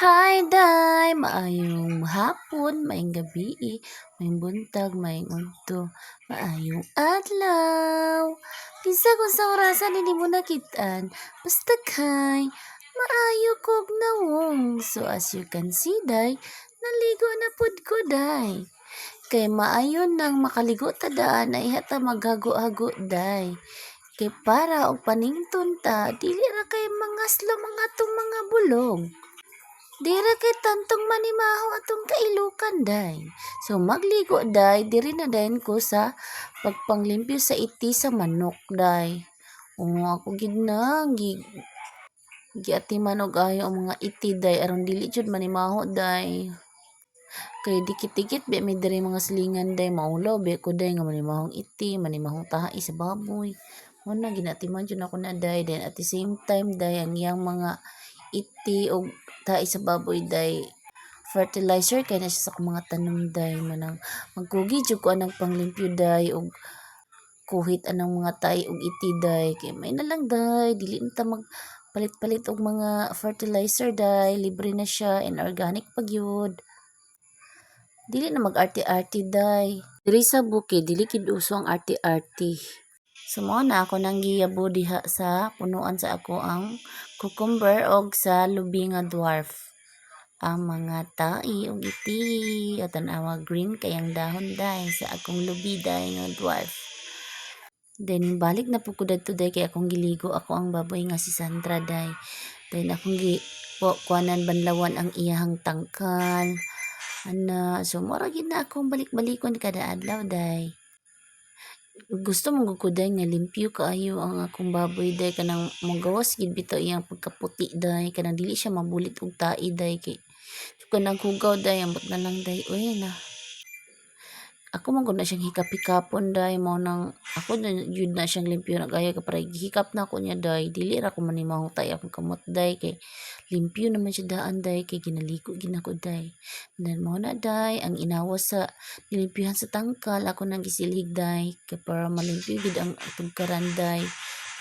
Hi day! Maayong hapon, maayong gabi, maayong buntag, maayong udto, maayong adlaw. Bisa kung sa orasan hindi mo nakitaan, basta kay maayo kog nawong. So as you can see day, naligo na pud ko day. Kay maayo nang makaligo ta daan ay hata maghago-hago day. Kay para og panington ta, dili ra kay mangaslo mga atong mga bulog. Dira kay tantong manimaho atong kailukan day. So magligo day, diri na dayon ko sa pagpanglimpyo sa iti sa manok day. Ako gid na giatiman og ayo ang mga iti day aron dili jud manimaho day. Kay dikit-dikit be may diri mga silingan day maulaw be ko day nga manimahong iti, manimahong tahi sa baboy. Mo na ginatiman jud ako na day, then at the same time day ang iyang mga iti og tahi sa baboy day fertilizer kay na siya sa akong mga tanom day manang magkugi jud ko anang panglimpyo day og kuhit anang mga tahi og iti day kay may na lang day dili na ta magpalit-palit og mga fertilizer day, libre na siya and organic pa gyud. Dili na mag-arti-arti day. Diri sa bukid dili kid uso ang arti-arti. So mao na ako nang giyabo diha sa punuan sa ako ang cucumber og sa lubi nga dwarf. Ang mga tae og iti o tan-awa green kayang dahon day sa akong lubi day nga dwarf. Then balik na pud ko dadto day kay akong giligo ako ang baboy nga si Sandra day. Then akong kuanan banlawan ang iyahang tangkal. So mura gid na akong balik-balikon kada adlaw day. Gusto mong gukuday nga limpyo kaayo ang akong baboy day kanang magawas gid bitaw iyang pagkaputi day kanang dili siya mabulit og tae day kay kanang hugaw day ambot na lang day uy na ako man gud na siyang hikap-hikapon day mao nang ako na yun na siyang limpyo nagaya ka para hikap na ako niya day dili ra ko manimahong tay akong kamot day kay limpyo naman siya daan day kay ginaligo gid ako day. Then mao na day ang inawas sa nilimpyuhan sa tangkal ako nang gisilhig day kay para malimpyo gid ang tugkaran day.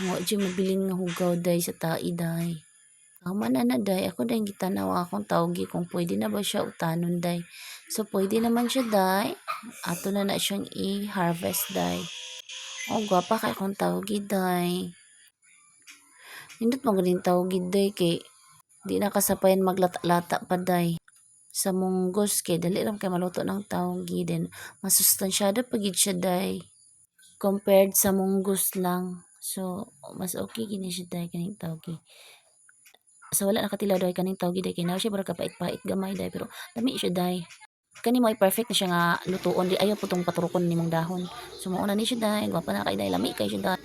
Mo jud mabilin nga hugaw day sa tae day. Man na day ako day gitanaw akong tawgi kung pwede na ba siya utanon day. So pwede naman siya day. Ato na siyang i-harvest day. Gwapa kay akong tawgi day. Nindot mo ganing tawgi day kay di na kasapayan maglata-lata pa day. Sa munggos kay dali lang kay maluto ng tawgi din. Masustansyado pagid siya day. Compared sa munggos lang. So mas okay gini siya day kaning tawgi. So wala nakatilaw day kaning tawgi day kay na siya bara kapait-pait gamay day pero dami siya day. Kani mo ay perfect na siya nga lutuon di ayaw putong paturokon nimong dahon. So mao na ni siya day, gwapa na kay day lami kay siya day.